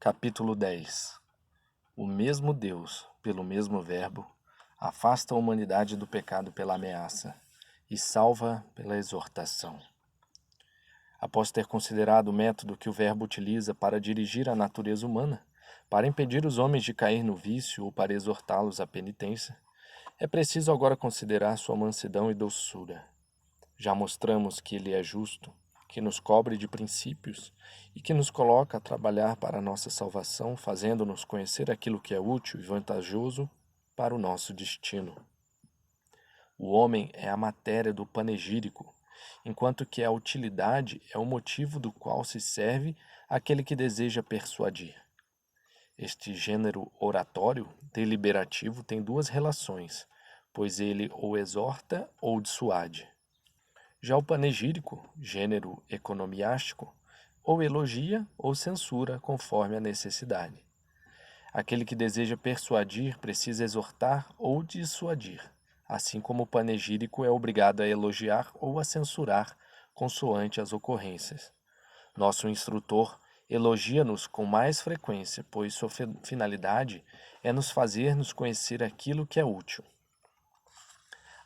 Capítulo 10. O mesmo Deus, pelo mesmo Verbo, afasta a humanidade do pecado pela ameaça e salva pela exortação. Após ter considerado o método que o Verbo utiliza para dirigir a natureza humana, para impedir os homens de cair no vício ou para exortá-los à penitência, é preciso agora considerar sua mansidão e doçura. Já mostramos que ele é justo, que nos cobre de princípios e que nos coloca a trabalhar para a nossa salvação, fazendo-nos conhecer aquilo que é útil e vantajoso para o nosso destino. O homem é a matéria do panegírico, enquanto que a utilidade é o motivo do qual se serve aquele que deseja persuadir. Este gênero oratório deliberativo tem duas relações, pois ele ou exorta ou dissuade. Já o panegírico, gênero economiástico, ou elogia ou censura conforme a necessidade. Aquele que deseja persuadir precisa exortar ou dissuadir, assim como o panegírico é obrigado a elogiar ou a censurar consoante as ocorrências. Nosso instrutor elogia-nos com mais frequência, pois sua finalidade é nos fazer-nos conhecer aquilo que é útil.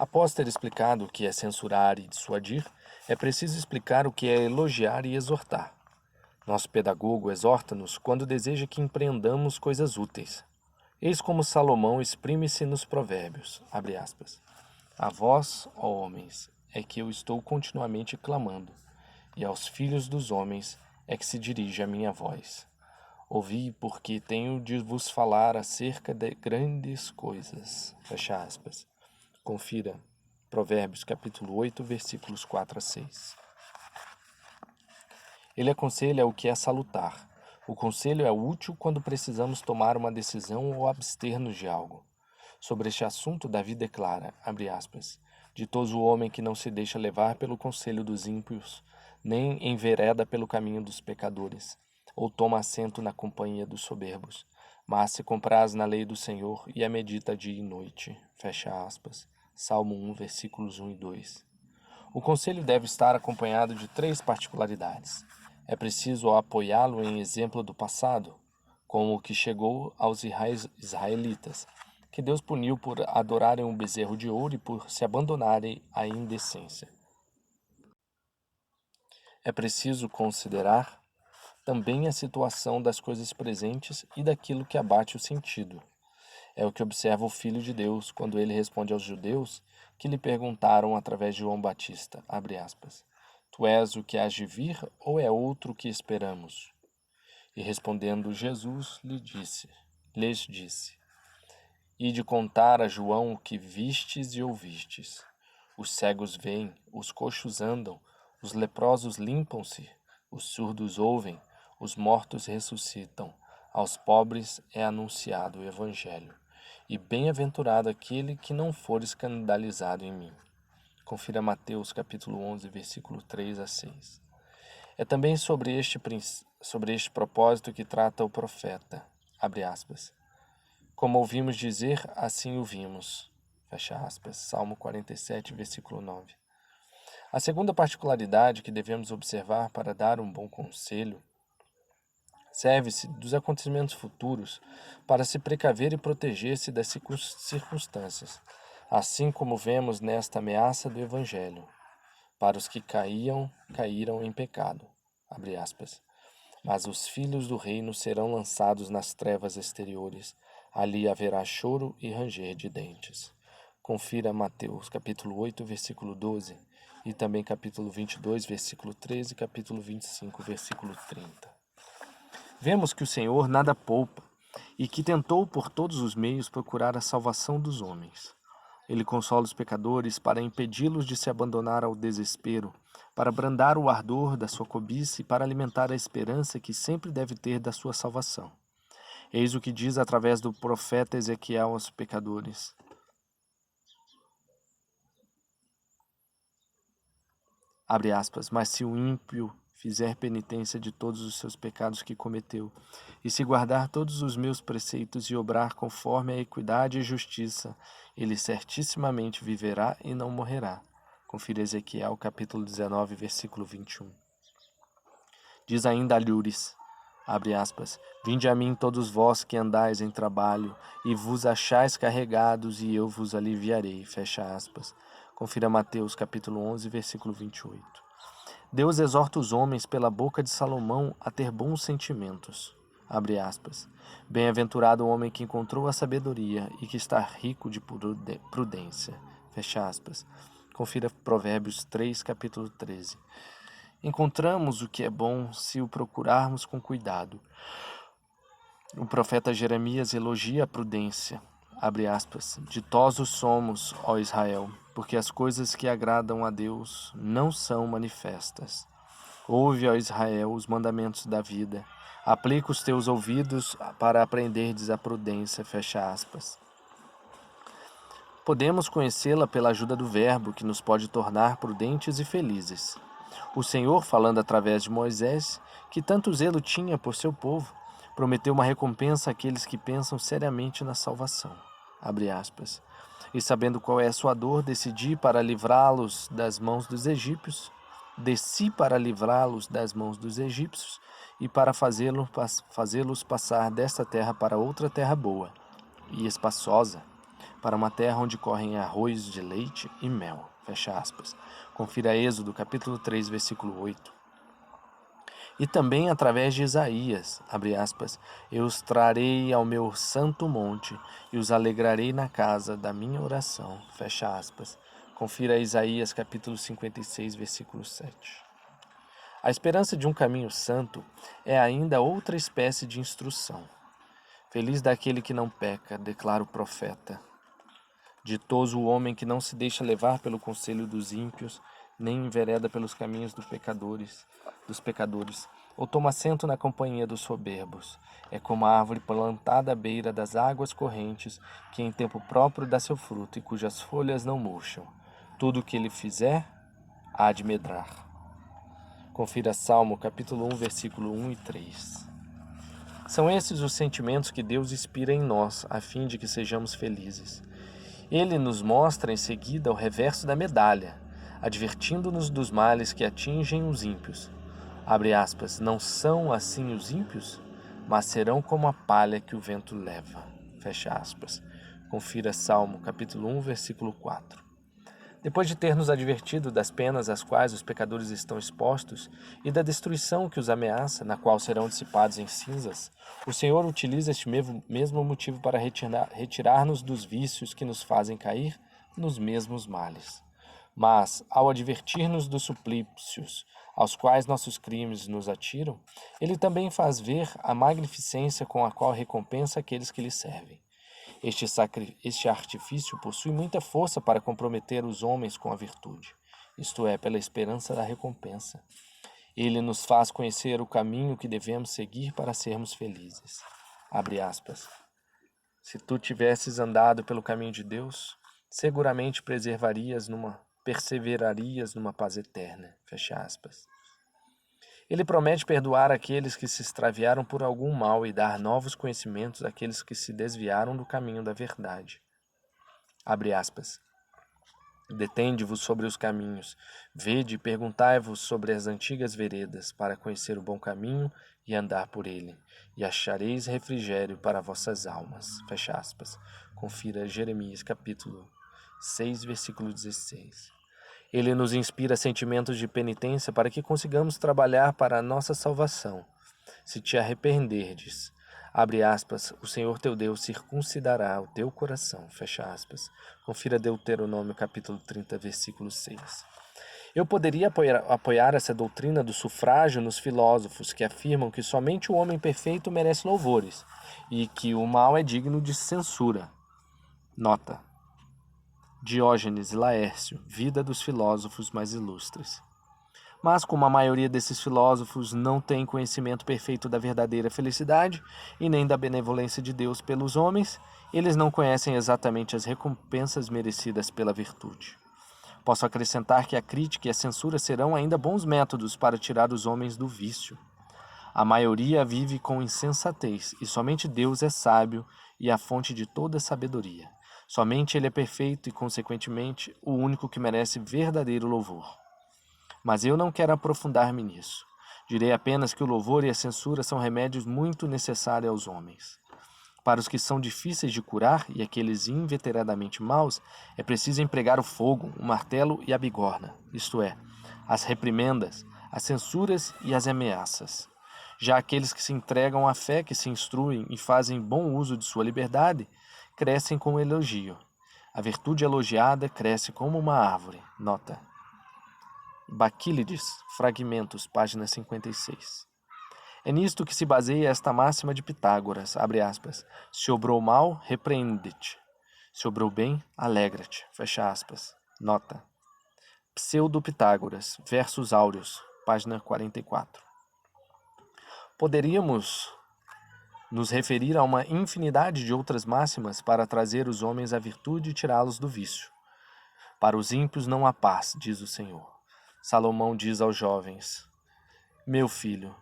Após ter explicado o que é censurar e dissuadir, é preciso explicar o que é elogiar e exortar. Nosso pedagogo exorta-nos quando deseja que empreendamos coisas úteis. Eis como Salomão exprime-se nos provérbios, abre aspas. A vós, ó homens, é que eu estou continuamente clamando, e aos filhos dos homens é que se dirige a minha voz. Ouvi, porque tenho de vos falar acerca de grandes coisas, fecha aspas. Confira Provérbios capítulo 8, versículos 4 a 6. Ele aconselha o que é salutar. O conselho é útil quando precisamos tomar uma decisão ou abster-nos de algo. Sobre este assunto, Davi declara, abre aspas, ditoso o homem que não se deixa levar pelo conselho dos ímpios, nem envereda pelo caminho dos pecadores, ou toma assento na companhia dos soberbos, mas se compraz na lei do Senhor e a medita dia e noite, fecha aspas. Salmo 1, versículos 1 e 2. O conselho deve estar acompanhado de três particularidades. É preciso apoiá-lo em exemplo do passado, como o que chegou aos israelitas, que Deus puniu por adorarem um bezerro de ouro e por se abandonarem à indecência. É preciso considerar também a situação das coisas presentes e daquilo que abate o sentido. É o que observa o Filho de Deus quando ele responde aos judeus que lhe perguntaram através de João Batista, abre aspas, Tu és o que hás de vir ou é outro que esperamos? E respondendo Jesus lhes disse, Ide contar a João o que vistes e ouvistes. Os cegos veem, os coxos andam, os leprosos limpam-se, os surdos ouvem, os mortos ressuscitam, aos pobres é anunciado o Evangelho. E bem-aventurado aquele que não for escandalizado em mim. Confira Mateus capítulo 11, versículo 3 a 6. É também sobre este propósito que trata o profeta, abre aspas. Como ouvimos dizer, assim o vimos, fecha aspas. Salmo 47, versículo 9. A segunda particularidade que devemos observar para dar um bom conselho serve-se dos acontecimentos futuros para se precaver e proteger-se das circunstâncias, assim como vemos nesta ameaça do Evangelho. Para os que caíram em pecado, abre aspas. Mas os filhos do reino serão lançados nas trevas exteriores, ali haverá choro e ranger de dentes. Confira Mateus capítulo 8, versículo 12, e também capítulo 22, versículo 13 e capítulo 25, versículo 30. Vemos que o Senhor nada poupa e que tentou por todos os meios procurar a salvação dos homens. Ele consola os pecadores para impedi-los de se abandonar ao desespero, para brandar o ardor da sua cobiça e para alimentar a esperança que sempre deve ter da sua salvação. Eis o que diz através do profeta Ezequiel aos pecadores. Abre aspas, mas se o ímpio fizer penitência de todos os seus pecados que cometeu, e se guardar todos os meus preceitos e obrar conforme a equidade e justiça, ele certissimamente viverá e não morrerá. Confira Ezequiel capítulo 19, versículo 21. Diz ainda Alhures, Abre aspas. Vinde a mim todos vós que andais em trabalho, e vos achais carregados, e eu vos aliviarei. Fecha aspas. Confira Mateus capítulo 11, versículo 28. Deus exorta os homens pela boca de Salomão a ter bons sentimentos. Abre aspas. Bem-aventurado o homem que encontrou a sabedoria e que está rico de prudência. Fecha aspas. Confira Provérbios 3, capítulo 13. Encontramos o que é bom se o procurarmos com cuidado. O profeta Jeremias elogia a prudência. Abre aspas. Ditosos somos, ó Israel, porque as coisas que agradam a Deus não são manifestas. Ouve, ó Israel, os mandamentos da vida. Aplica os teus ouvidos para aprenderdes a prudência. Fecha aspas. Podemos conhecê-la pela ajuda do Verbo, que nos pode tornar prudentes e felizes. O Senhor, falando através de Moisés, que tanto zelo tinha por seu povo, prometeu uma recompensa àqueles que pensam seriamente na salvação. Abre aspas. E sabendo qual é a sua dor, decidi para livrá-los das mãos dos egípcios, desci para livrá-los das mãos dos egípcios e para fazê-los passar desta terra para outra terra boa e espaçosa, para uma terra onde correm arroios de leite e mel. Fecha aspas. Confira Êxodo, capítulo 3, versículo 8. E também através de Isaías, abre aspas, eu os trarei ao meu santo monte e os alegrarei na casa da minha oração. Fecha aspas. Confira Isaías, capítulo 56, versículo 7. A esperança de um caminho santo é ainda outra espécie de instrução. Feliz daquele que não peca, declara o profeta. Ditoso o homem que não se deixa levar pelo conselho dos ímpios, nem envereda pelos caminhos dos pecadores, ou toma assento na companhia dos soberbos. É como a árvore plantada à beira das águas correntes, que em tempo próprio dá seu fruto e cujas folhas não murcham. Tudo o que ele fizer, há de medrar. Confira Salmo, capítulo 1, versículo 1 e 3. São esses os sentimentos que Deus inspira em nós, a fim de que sejamos felizes. Ele nos mostra em seguida o reverso da medalha, advertindo-nos dos males que atingem os ímpios. Abre aspas, não são assim os ímpios, mas serão como a palha que o vento leva. Fecha aspas. Confira Salmo, capítulo 1, versículo 4. Depois de ter nos advertido das penas às quais os pecadores estão expostos e da destruição que os ameaça, na qual serão dissipados em cinzas, o Senhor utiliza este mesmo motivo para retirar-nos dos vícios que nos fazem cair nos mesmos males. Mas, ao advertir-nos dos suplícios aos quais nossos crimes nos atiram, ele também faz ver a magnificência com a qual recompensa aqueles que lhe servem. Este artifício possui muita força para comprometer os homens com a virtude, isto é, pela esperança da recompensa. Ele nos faz conhecer o caminho que devemos seguir para sermos felizes. Abre aspas. Se tu tivesses andado pelo caminho de Deus, seguramente perseverarias numa paz eterna. Fecha aspas. Ele promete perdoar aqueles que se extraviaram por algum mal e dar novos conhecimentos àqueles que se desviaram do caminho da verdade. Abre aspas. Detende-vos sobre os caminhos, vede e perguntai-vos sobre as antigas veredas, para conhecer o bom caminho e andar por ele, e achareis refrigério para vossas almas. Fecha aspas. Confira Jeremias capítulo 6, versículo 16. Ele nos inspira sentimentos de penitência para que consigamos trabalhar para a nossa salvação. Se te arrependerdes, abre aspas, o Senhor teu Deus circuncidará o teu coração, fecha aspas. Confira Deuteronômio capítulo 30, versículo 6. Eu poderia apoiar essa doutrina do sufrágio nos filósofos que afirmam que somente o homem perfeito merece louvores e que o mal é digno de censura. Nota. Diógenes e Laércio, vida dos filósofos mais ilustres. Mas como a maioria desses filósofos não tem conhecimento perfeito da verdadeira felicidade e nem da benevolência de Deus pelos homens, eles não conhecem exatamente as recompensas merecidas pela virtude. Posso acrescentar que a crítica e a censura serão ainda bons métodos para tirar os homens do vício. A maioria vive com insensatez e somente Deus é sábio e a fonte de toda sabedoria. Somente Ele é perfeito e, consequentemente, o único que merece verdadeiro louvor. Mas eu não quero aprofundar-me nisso. Direi apenas que o louvor e a censura são remédios muito necessários aos homens. Para os que são difíceis de curar e aqueles inveteradamente maus, é preciso empregar o fogo, o martelo e a bigorna, isto é, as reprimendas, as censuras e as ameaças. Já aqueles que se entregam à fé, que se instruem e fazem bom uso de sua liberdade, crescem com o elogio. A virtude elogiada cresce como uma árvore. Nota. Baquílides, Fragmentos, página 56. É nisto que se baseia esta máxima de Pitágoras, abre aspas, se obrou mal, repreende-te. Se obrou bem, alegra-te, fecha aspas. Nota. Pseudo-Pitágoras, Versos Áureos, página 44. Poderíamos nos referir a uma infinidade de outras máximas para trazer os homens à virtude e tirá-los do vício. Para os ímpios não há paz, diz o Senhor. Salomão diz aos jovens, meu filho,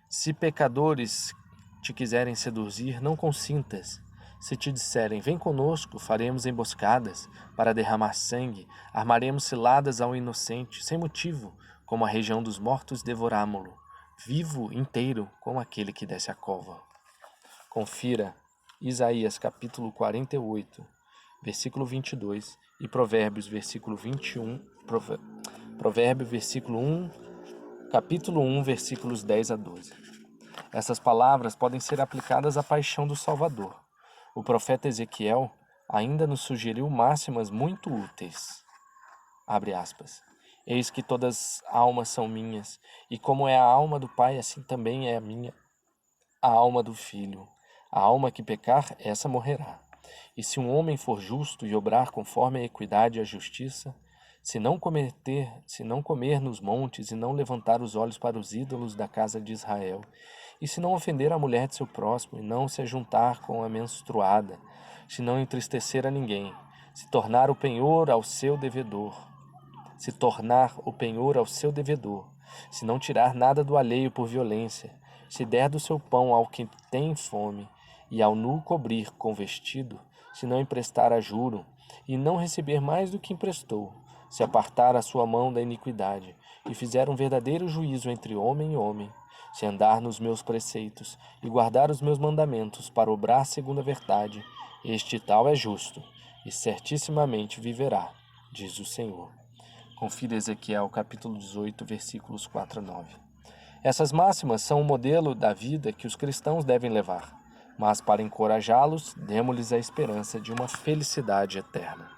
se pecadores te quiserem seduzir, não consintas. Se te disserem, vem conosco, faremos emboscadas para derramar sangue, armaremos ciladas ao inocente, sem motivo, como a região dos mortos devorámo-lo, vivo inteiro como aquele que desce a cova. Confira Isaías capítulo 48, versículo 22 e Provérbios versículo 21, Provérbio versículo 1, capítulo 1, versículos 10 a 12. Essas palavras podem ser aplicadas à paixão do Salvador. O profeta Ezequiel ainda nos sugeriu máximas muito úteis. Abre aspas. Eis que todas as almas são minhas, e como é a alma do Pai, assim também é a alma do Filho. A alma que pecar, essa morrerá. E se um homem for justo e obrar conforme a equidade e a justiça, se não comer nos montes e não levantar os olhos para os ídolos da casa de Israel, e se não ofender a mulher de seu próximo, e não se ajuntar com a menstruada, se não entristecer a ninguém, se tornar o penhor ao seu devedor, se não tirar nada do alheio por violência, se der do seu pão ao que tem fome, e ao nu cobrir com vestido, se não emprestar a juro, e não receber mais do que emprestou, se apartar a sua mão da iniquidade, e fizer um verdadeiro juízo entre homem e homem, se andar nos meus preceitos e guardar os meus mandamentos para obrar segundo a verdade, este tal é justo, e certissimamente viverá, diz o Senhor. Confira Ezequiel capítulo 18, versículos 4 a 9. Essas máximas são o modelo da vida que os cristãos devem levar, mas para encorajá-los, demos-lhes a esperança de uma felicidade eterna.